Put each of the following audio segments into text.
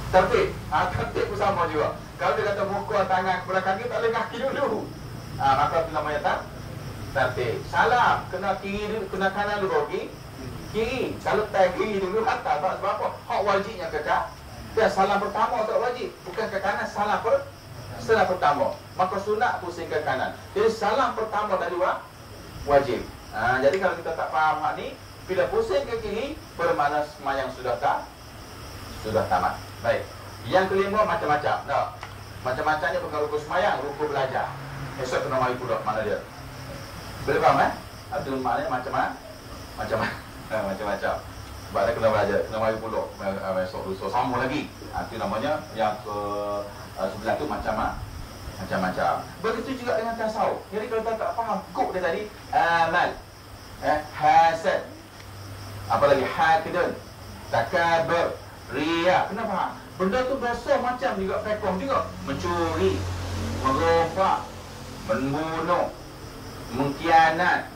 Tertib. Tertib pun sama juga. Kalau dia kata muka tangan kepada kaki, tak boleh kaki dulu. Maka itu namanya tertib. Salam kena kiri, kena kanan dulu kiri. Kalau tak kiri dulu atas. Sebab apa? Hak wajibnya kekal. Dan salam pertama tak wajib. Bukan ke kanan, salam pertama. Maka sunat pusing ke kanan. Jadi salam pertama dari wajib. Jadi kalau kita tak faham hak ni, bila pusing ke kiri, bermakna semayang sudah tamat. Baik. Yang kelima macam-macam. Macam-macamnya bukan rukun semayang, rukun belajar. Esok kena mari pula mana dia. Boleh faham Itu maknanya macam-macam. Sebab dia kena belajar, kena mari pula esok lusa sama lagi. Itu namanya yang ke sebelah tu macam-macam. Begitu juga dengan tasawuf. Jadi kalau tak faham kok dia tadi, amal, hasad, apalagi hakidun, takabur, riya, kena faham. Benda tu dosa macam juga fiqh juga. Mencuri, merompak, membunuh, mengkhianat,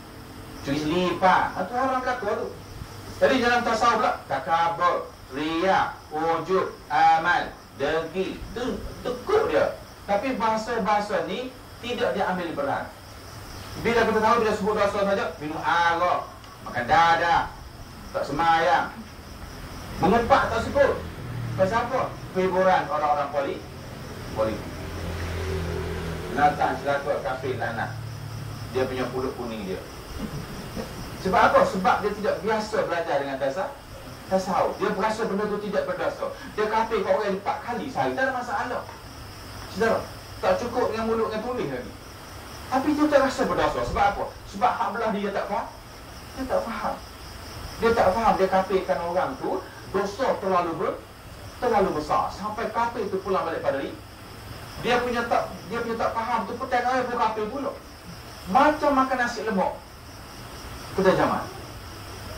curi selipar. Itu haram berlaku tu. Jadi dalam tasawuf pula, takabur, riya, ujub, amal, dengki, tu tekuk dia. Tapi bahasa-bahasa ni tidak dia ambil berat. Bila kita tahu dia sebut dosa saja, minum arak, makan dadah, tak semayang, mengumpat tak sebut. Pasal apa? Hiburan orang-orang politik. Nathan celaka kafir lanak. Dia punya pulut kuning dia. Sebab apa? Sebab dia tidak biasa belajar dengan tasawuf. Dia berasa benda tu tidak berdosa. Dia kafir kat orang 4 kali sehari, tak ada masalah. Saudara, tak cukup dengan mulut dengan tulis lagi. Tapi dia tak rasa berdosa. Sebab apa? Sebab hak belah dia tak faham. Dia tak faham. Dia kafirkan orang tu, dosa terlalu besar sampai kafir tu pulang balik pada dia. Dia punya tak faham tu petang air pun kafir pula. Macam makan nasi lemak kedai zaman.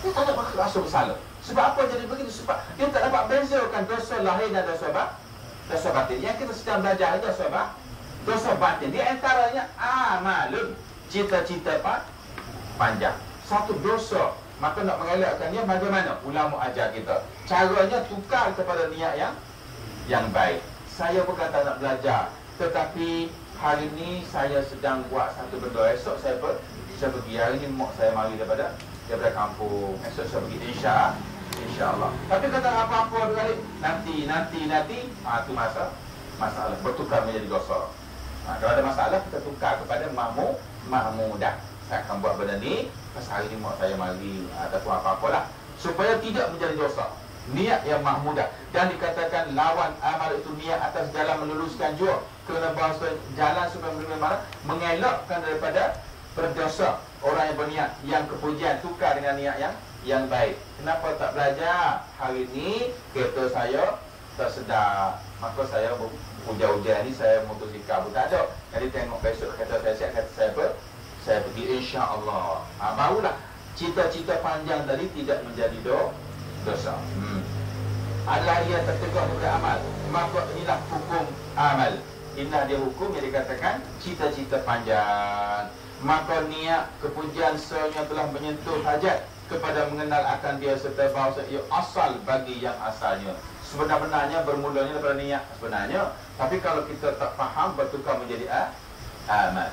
Dia tak dapat rasa bersalah. Sebab apa jadi begitu? Sebab dia tak dapat bezakan dosa lahir dan dosa batin. Yang kita sedang belajar itu dosa batin. Di antaranya amalun, cita-cita panjang. Satu dosa, maka nak mengelakkannya bagaimana? Ulama ajar kita. Caranya tukar kepada niat yang baik. Saya bukan tak nak belajar, tetapi hari ni saya sedang buat satu benda. Esok saya pergi. Hari ni mak saya mari daripada kampung. Esok saya pergi insya-Allah. Tapi kata apa-apa kali nanti itu masalah bertukar menjadi dosa. Kalau ada masalah kita tukar kepada mahmudah. Saya akan buat benda ni pasal hari ni mak saya mari ataupun apa-apalah supaya tidak menjadi dosa. Niat yang mahmudah. Dan dikatakan lawan amal itu niat atas jalan meluluskan jua. Kerana bahasa jalan supaya bagaimana mengelakkan daripada berdosa. Orang yang berniat yang kepujian tukar dengan niat yang baik. Kenapa tak belajar? Hari ni kereta saya tak sedar, maka saya hujan-hujan ni saya motosikal pun tak ada. Jadi tengok besok kereta saya siap, kata saya pergi insya-Allah. Barulah cita-cita panjang tadi tidak menjadi dosa. Adalah ia tertegak kepada amal. Maka inilah hukum amal. Inilah dia hukum yang dikatakan cita-cita panjang. Maka niat kepujian sebenarnya telah menyentuh hajat kepada mengenal akan dia serta bahawa ia asal bagi yang asalnya. Sebenarnya bermulanya daripada niat sebenarnya. Tapi kalau kita tak faham bertukar menjadi amal.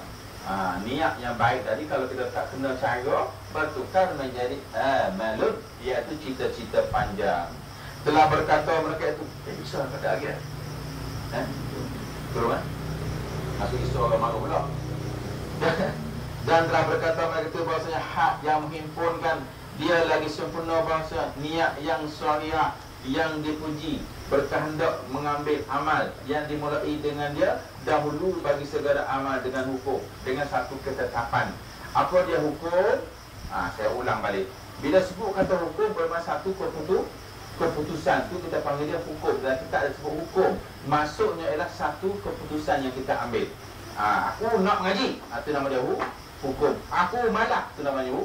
Niat yang baik tadi kalau kita tak kenal cara bertukar menjadi amalun, iaitu cita-cita panjang. Telah berkata mereka itu bisa pada lagi turun masuk isu orang malu pula. Dan telah berkata mereka itu bahasanya hak yang menghimpunkan dia lagi sempurna bahasa niat yang salihah yang dipuji berkehendak mengambil amal yang dimulai dengan dia dahulu bagi segala amal dengan hukum, dengan satu ketetapan. Apa dia hukum? Saya ulang balik. Bila sebut kata hukum bermaksud satu keputusan tu kita panggil dia hukum. Dan kita ada sebut hukum, maksudnya ialah satu keputusan yang kita ambil. Aku nak mengaji, itu nama dia hukum. Aku malas, itu namanya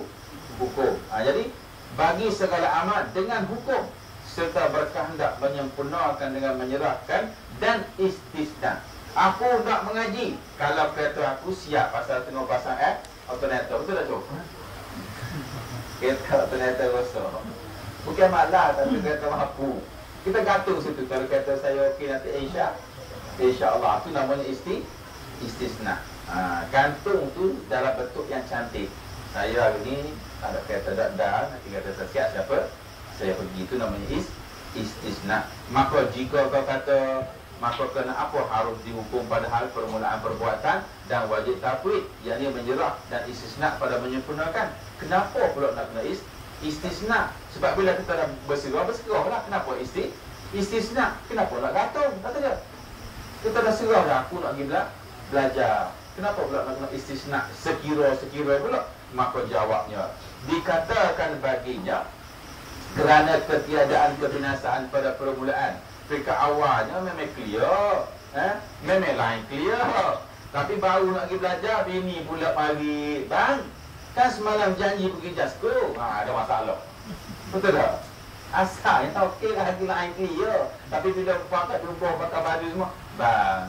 hukum. Jadi bagi segala amal dengan hukum serta berkehendak menyempurnakan dengan menyerahkan dan istisna. Aku nak mengaji, kalau kata aku siap pasal tengah pasang alternator, betul tak tu? Kereta alternator rosak. Bukan malas tapi kereta mampu. Kita gantung situ. Kalau kata saya okey nanti insya-Allah itu namanya istisna. Gantung tu dalam bentuk yang cantik. Saya hari ni ada kata dak nanti kata saya siap siapa? Saya pergi, itu namanya istisna. Maka jika kau kata maka kena apa harus dihukum pada hal permulaan perbuatan dan wajib tafwid, yakni menyerah, dan istisna pada menyempurnakan. Kenapa pula nak kena istisna? Sebab bila kita dah berserah lah. Kenapa istisna? Kenapa nak gantung? Kata dia, kita dah serah dah, aku nak pergi belajar. Kenapa pula nak kena istisna sekira pula? Maka jawabnya, dikatakan baginya kerana ketiadaan kebinasaan pada permulaan. Mereka awalnya memang clear, memang lain clear. Tapi baru nak pergi belajar, bini pula mari, bang, kan semalam janji pergi jasko. Ada masalah. Betul tak? Asalnya okey lah, lagi lain clear. Tapi bila pakat berubah pakai baju semua, bang,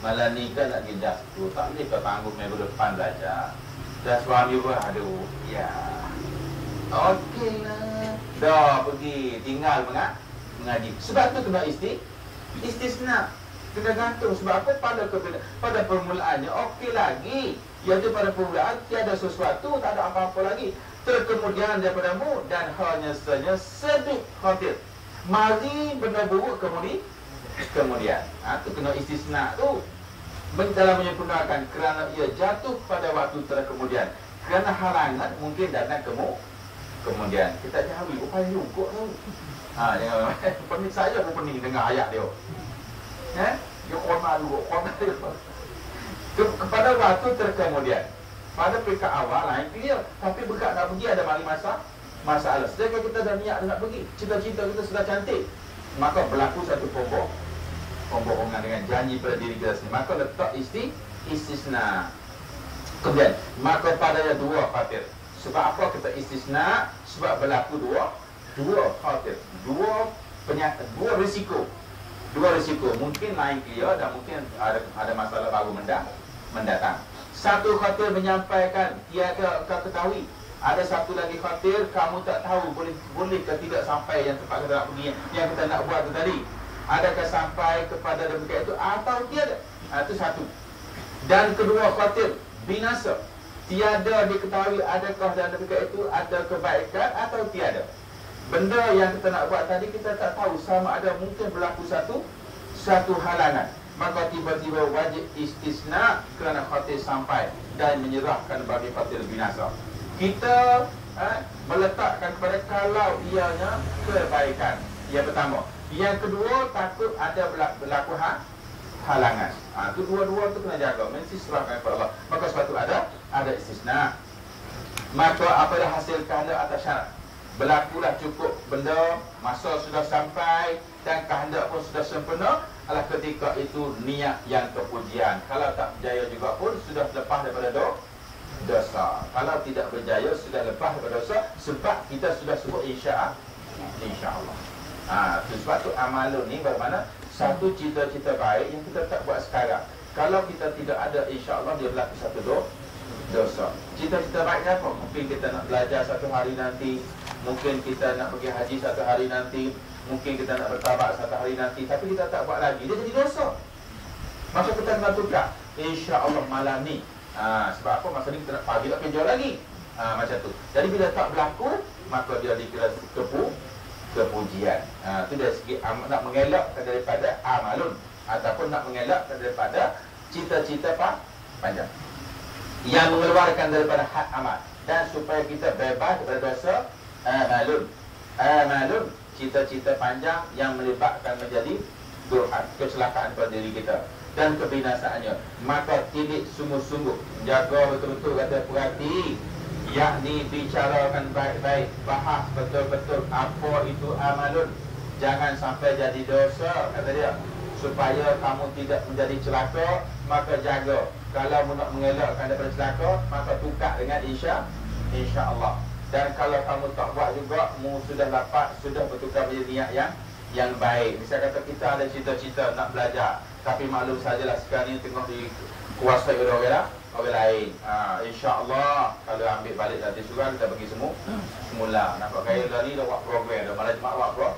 malam ni kan nak pergi jasko, tak boleh kau tanggung minggu depan belajar. Dan suami pun, aduh, ya, okey lah, dah pergi, tinggal mengaji. Sebab tu kena istisna, kena gantung. Sebab apa? Pada permulaannya okey lagi, iaitu pada permulaan tiada sesuatu, tak ada apa-apa lagi. Terkemudian daripadamu dan hanya saja sedih khatir, mari benda buruk kemudian. Itu kena istisna tu. Dalam menyempurnakan kerana ia jatuh pada waktu terkemudian, kerana halangan mungkin datang kemudian. Kita jauhi upaya juga tu. Jangan pening, saya pun pening dengar ayat dia. Dia kona dia. Kepada waktu terkemudian. Pada peringkat awal lain clear, tapi berkat nak pergi ada mari masalah. Sedangkan kita dah niat nak pergi, cita-cita kita sudah cantik, maka berlaku satu pembohongan dengan janji pada diri kita sendiri. Maka letak istisna. Kemudian, maka padanya dua khatir. Sebab apa kita istisna? Sebab berlaku dua khatir, dua risiko. Mungkin lain clear dan mungkin ada masalah baru mendatang. Satu khatir menyampaikan, tiada kau ketahui. Ada satu lagi khatir, kamu tak tahu boleh ke tidak sampai yang tempat kita nak pergi, yang kita nak buat tu tadi. Adakah sampai kepada demikian itu atau tiada? Itu satu. Dan kedua khatir, binasa. Tiada diketahui adakah dalam demikian itu ada kebaikan atau tiada. Benda yang kita nak buat tadi kita tak tahu, sama ada mungkin berlaku satu halangan. Maka tiba-tiba wajib istisna kerana khatir sampai dan menyerahkan bagi khatir binasa. Kita meletakkan kepada kalau ianya kebaikan. Yang pertama. Yang kedua, takut ada berlaku halangan. Itu dua-dua tu kena jaga. Mesti serahkan kepada Allah. Maka sebab tu ada istisna. Maka apabila hasil kehendak atas syarat, berlakulah cukup benda, masa sudah sampai dan kehendak pun sudah sempurna, adalah ketika itu niat yang kepujian. Kalau tak berjaya juga pun sudah lepas daripada dosa. Kalau tidak berjaya sudah lepas daripada dosa, sebab kita sudah sebut insya-Allah. Sebab tu amalun ni bermakna satu cita-cita baik yang kita tak buat sekarang. Kalau kita tidak ada, insya-Allah dia berlaku satu dosa. Cita-cita baiknya apa? Mungkin kita nak belajar satu hari nanti, mungkin kita nak pergi haji satu hari nanti, mungkin kita nak bertabat satu hari nanti, tapi kita tak buat lagi, dia jadi dosa. Masa kita kena tukar, insya-Allah malam ni. Sebab apa? Masa ni kita nak pagi nak kerja lagi. Macam tu. Jadi bila tak berlaku, maka dia dikira kepujian. Itu dari segi nak mengelakkan daripada amalun, ataupun nak mengelakkan daripada cita-cita panjang yang mengeluarkan daripada had amal, dan supaya kita bebas daripada dosa amalun, cita-cita panjang yang melibatkan menjadi kecelakaan pada diri kita dan kebinasaannya. Maka tilik sungguh-sungguh, jaga betul-betul, kata perhati, yakni bicarakan baik-baik, bahas betul-betul apa itu amalun. Jangan sampai jadi dosa, kata dia, supaya kamu tidak menjadi celaka. Maka jaga, kalau nak mengelakkan daripada celaka, maka tukar dengan insya-Allah. Dan kalau kamu tak buat juga, sudah dapat, sudah bertukar menjadi niat yang baik. Misalnya kata kita ada cita-cita nak belajar, tapi maklum sajalah sekarang ini tengah dikuasai oleh orang lain. InsyaAllah kalau ambil balik dari surah, kita pergi semula. Nampak kaya dari dah buat program, dah malah jemaah buat